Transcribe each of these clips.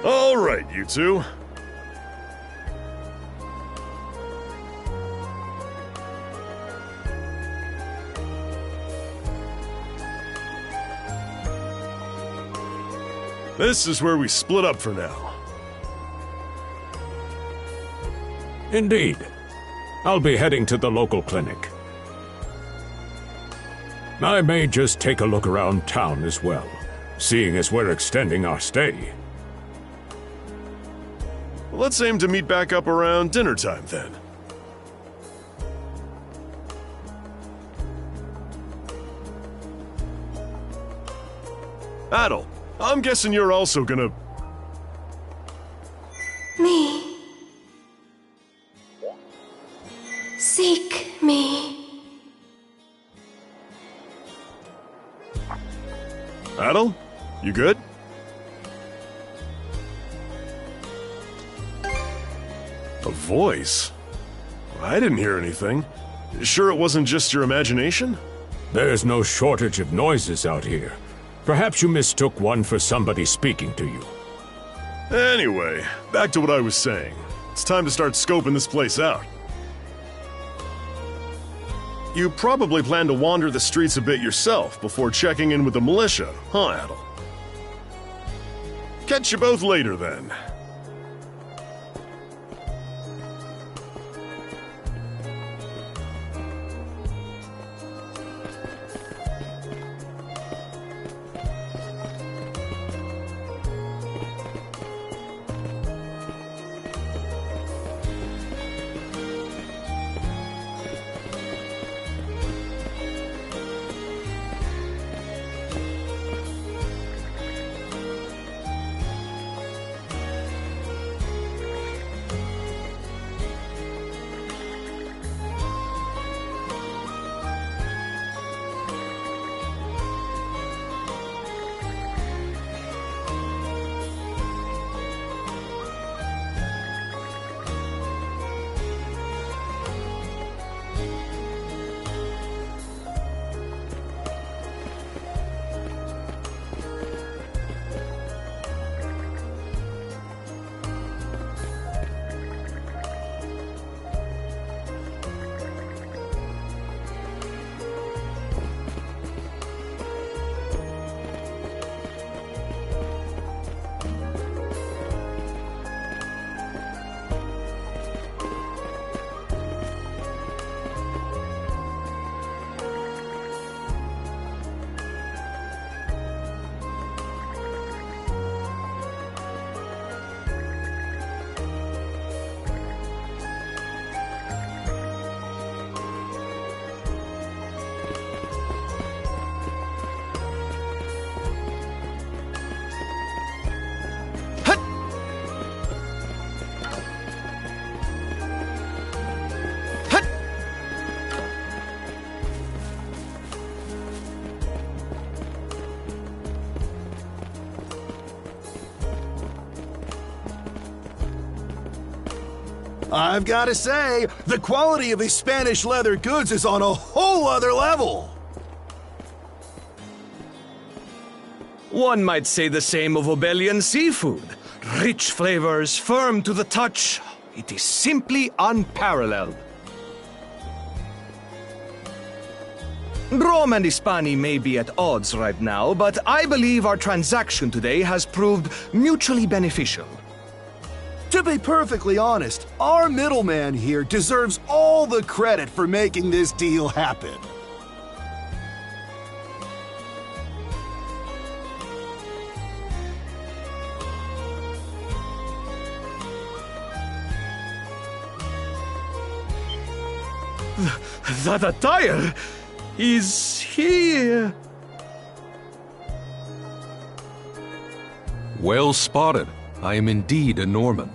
All right, you two. This is where we split up for now. Indeed. I'll be heading to the local clinic. I may just take a look around town as well, seeing as we're extending our stay. Let's aim to meet back up around dinner time then. Adel, I'm guessing you're also gonna... Me. Seek me. Adel? You good? A voice? I didn't hear anything. Sure it wasn't just your imagination? There's no shortage of noises out here. Perhaps you mistook one for somebody speaking to you. Anyway, back to what I was saying. It's time to start scoping this place out. You probably plan to wander the streets a bit yourself before checking in with the militia, huh, Adel? Catch you both later, then. I've got to say, the quality of these Spanish leather goods is on a whole other level. One might say the same of Obelian seafood. Rich flavors, firm to the touch. It is simply unparalleled. Rome and Hispani may be at odds right now, but I believe our transaction today has proved mutually beneficial. To be perfectly honest, our middleman here deserves all the credit for making this deal happen. That attire is here. Well spotted. I am indeed a Norman.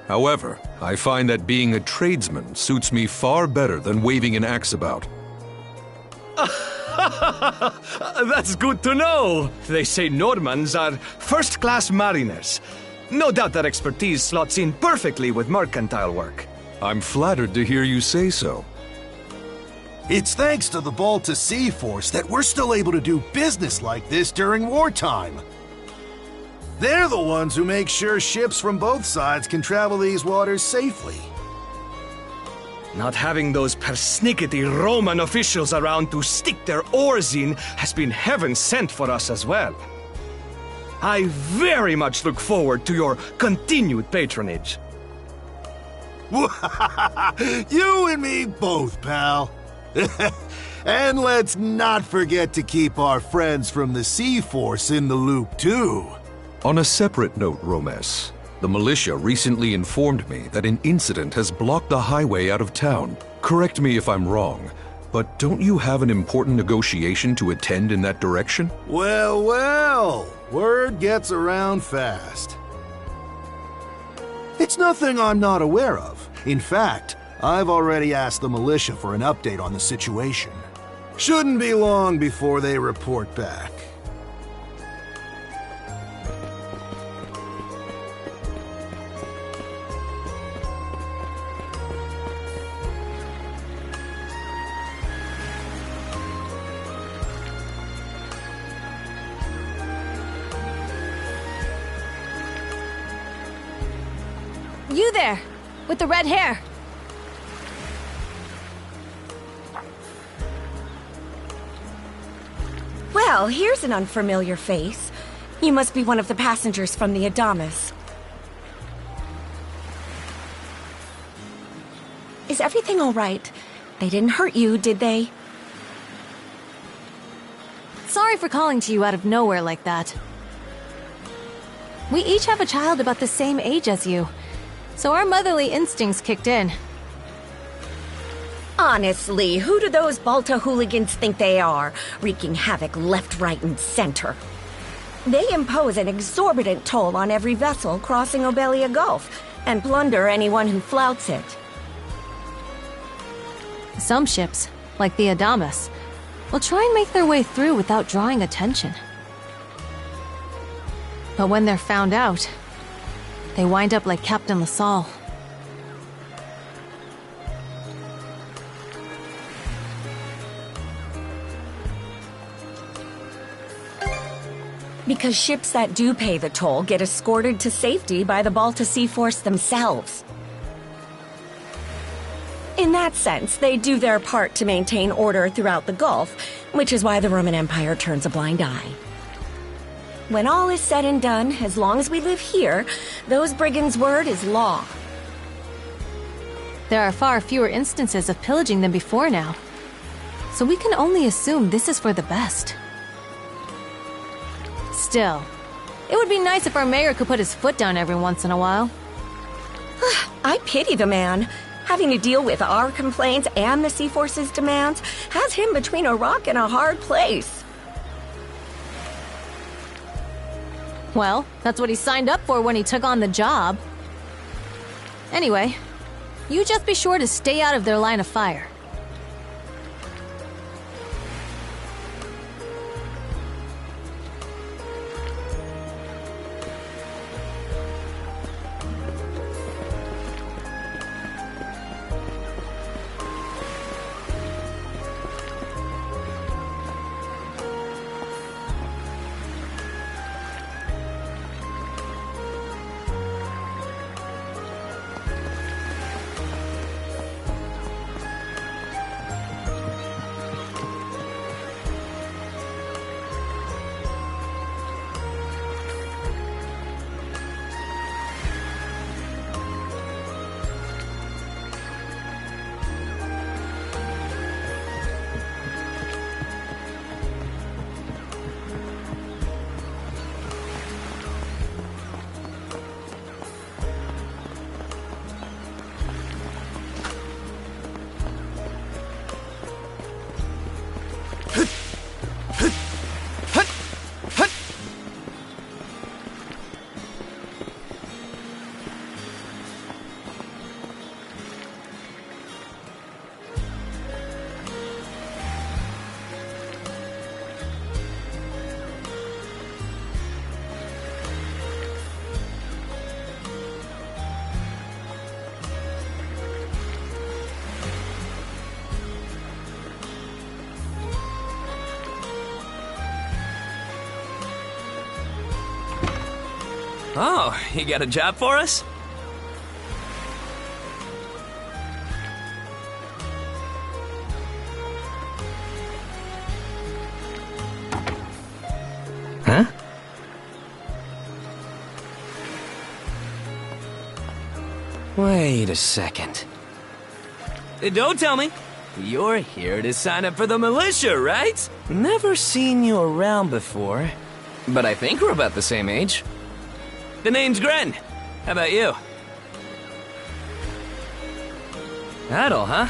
However, I find that being a tradesman suits me far better than waving an axe about. That's good to know. They say Normans are first-class mariners. No doubt that expertise slots in perfectly with mercantile work. I'm flattered to hear you say so. It's thanks to the Balta Sea Force that we're still able to do business like this during wartime. They're the ones who make sure ships from both sides can travel these waters safely. Not having those persnickety Roman officials around to stick their oars in has been heaven sent for us as well. I very much look forward to your continued patronage. You and me both, pal. And let's not forget to keep our friends from the Sea Force in the loop, too. On a separate note, Romes, the militia recently informed me that an incident has blocked the highway out of town. Correct me if I'm wrong, but don't you have an important negotiation to attend in that direction? Well, well, word gets around fast. It's nothing I'm not aware of. In fact, I've already asked the militia for an update on the situation. Shouldn't be long before they report back. You there, with the red hair. Well, here's an unfamiliar face. You must be one of the passengers from the Adamas. Is everything all right? They didn't hurt you, did they? Sorry for calling to you out of nowhere like that. We each have a child about the same age as you, so our motherly instincts kicked in. Honestly, who do those Balta hooligans think they are, wreaking havoc left, right, and center? They impose an exorbitant toll on every vessel crossing Obelia Gulf, and plunder anyone who flouts it. Some ships, like the Adamas, will try and make their way through without drawing attention. But when they're found out, they wind up like Captain LaSalle. Because ships that do pay the toll get escorted to safety by the Balta Sea Force themselves. In that sense, they do their part to maintain order throughout the Gulf, which is why the Roman Empire turns a blind eye. When all is said and done, as long as we live here, those brigands' word is law. There are far fewer instances of pillaging than before now, so we can only assume this is for the best. Still, it would be nice if our mayor could put his foot down every once in a while. I pity the man. Having to deal with our complaints and the Sea Force's demands has him between a rock and a hard place. Well, that's what he signed up for when he took on the job. Anyway, you just be sure to stay out of their line of fire. Oh, you got a job for us? Huh? Wait a second. Don't tell me. You're here to sign up for the militia, right? Never seen you around before, but I think we're about the same age. The name's Gren. How about you? Adel, huh?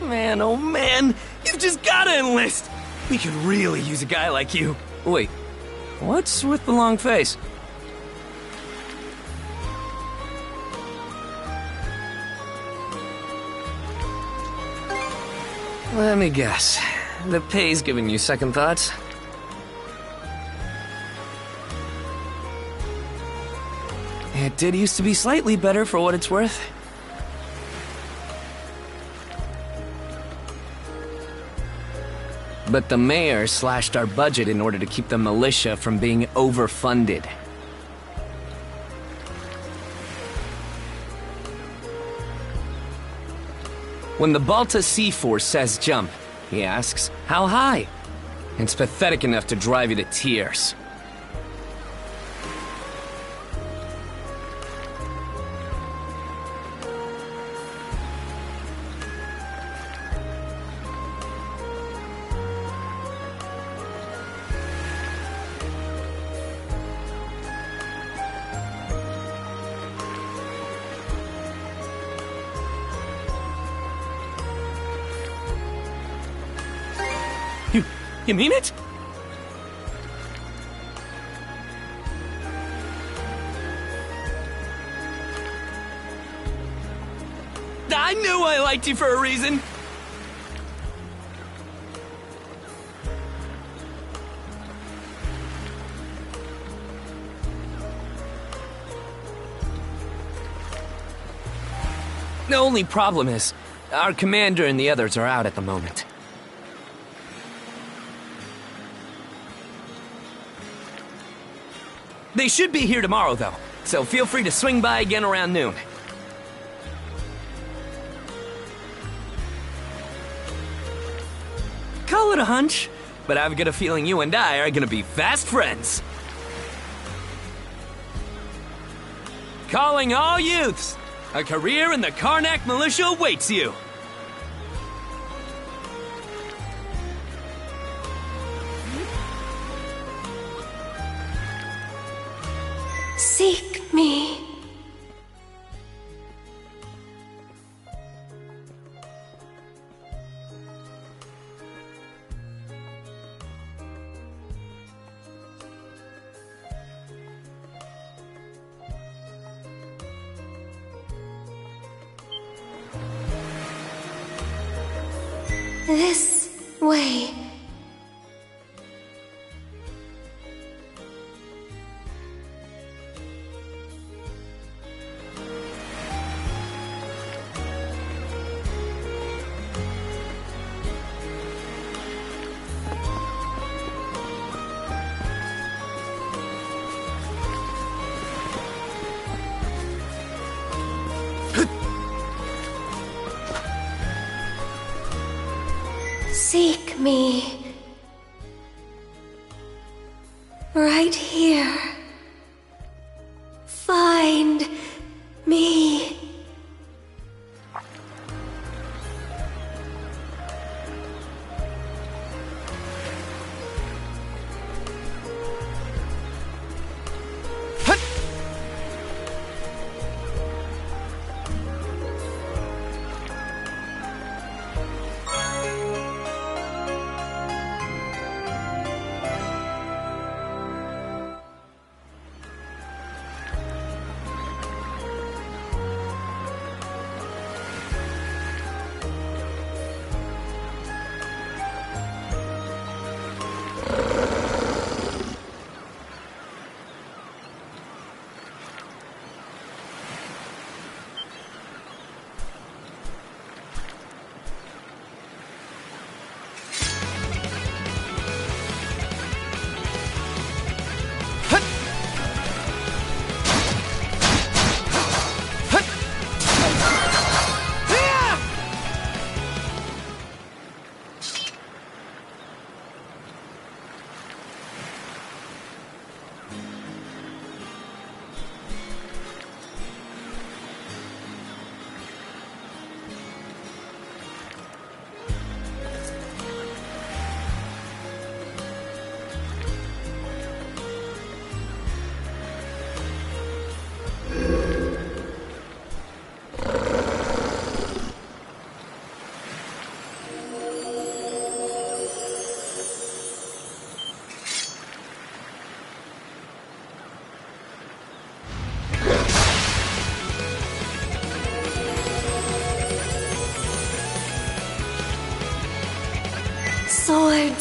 Man, oh man, you've just gotta enlist! We could really use a guy like you. Wait, what's with the long face? Let me guess. The pay's giving you second thoughts? It did used to be slightly better for what it's worth. But the mayor slashed our budget in order to keep the militia from being overfunded. When the Balta Sea Force says jump, he asks, how high? It's pathetic enough to drive you to tears. You mean it? I knew I liked you for a reason! The only problem is, our commander and the others are out at the moment. They should be here tomorrow, though, so feel free to swing by again around noon. Call it a hunch, but I've got a feeling you and I are gonna be fast friends. Calling all youths! A career in the Karnak militia awaits you! Seek me. This way. Seek me. Right here. Find me.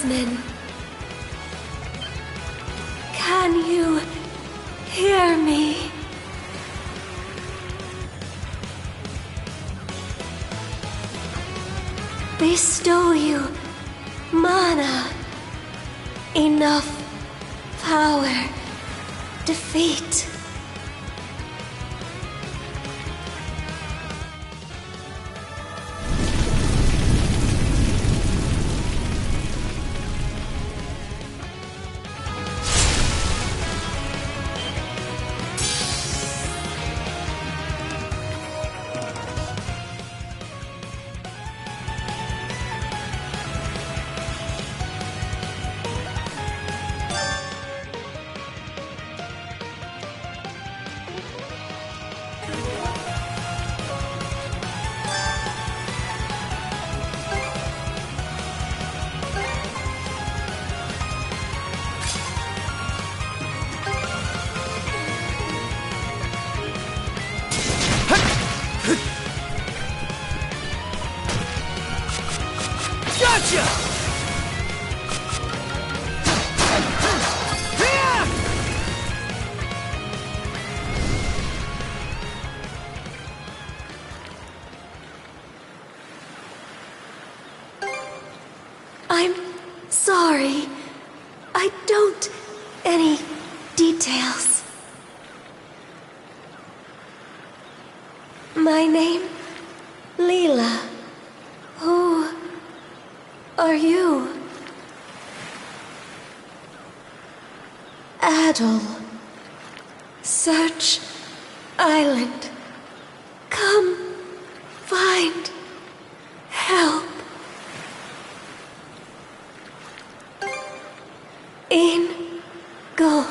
oarsmen. Can you hear me? Bestow you mana, enough power, defeat. Gotcha! I'm sorry. I don't... any details. My name? Leela. Who are you? Adol. Search Island. Come find help. In go.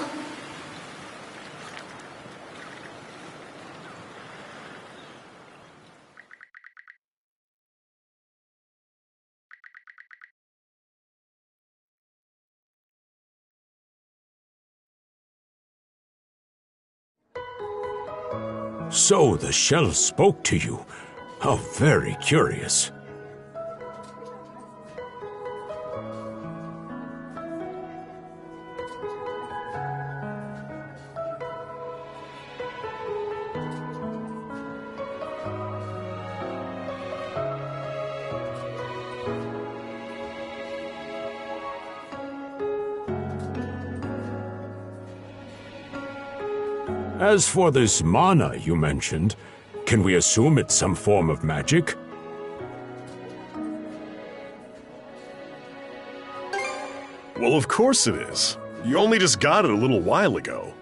So the shell spoke to you. How very curious. As for this mana you mentioned, can we assume it's some form of magic? Well, of course it is. You only just got it a little while ago.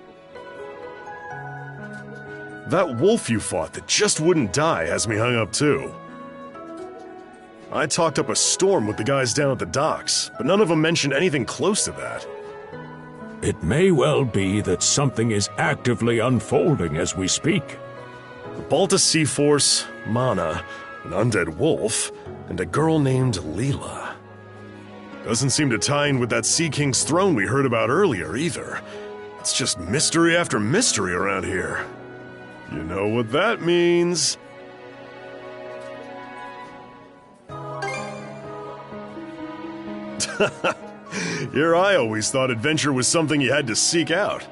That wolf you fought that just wouldn't die has me hung up too. I talked up a storm with the guys down at the docks, but none of them mentioned anything close to that. It may well be that something is actively unfolding as we speak. The Balta Sea Force, Mana, an undead wolf, and a girl named Leela. Doesn't seem to tie in with that Sea King's throne we heard about earlier, either. It's just mystery after mystery around here. You know what that means. Here I always thought adventure was something you had to seek out.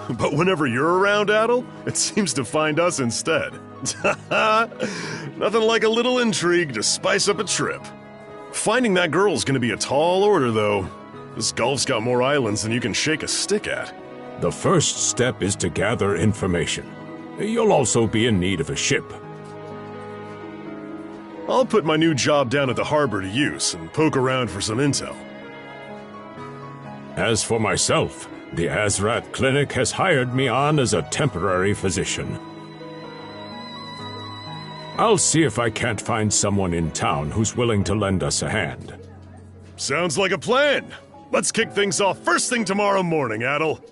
But whenever you're around, Adel, it seems to find us instead. Nothing like a little intrigue to spice up a trip. Finding that girl's gonna be a tall order, though. This gulf's got more islands than you can shake a stick at. The first step is to gather information. You'll also be in need of a ship. I'll put my new job down at the harbor to use and poke around for some intel. As for myself, the Azrat Clinic has hired me on as a temporary physician. I'll see if I can't find someone in town who's willing to lend us a hand. Sounds like a plan. Let's kick things off first thing tomorrow morning, Adel.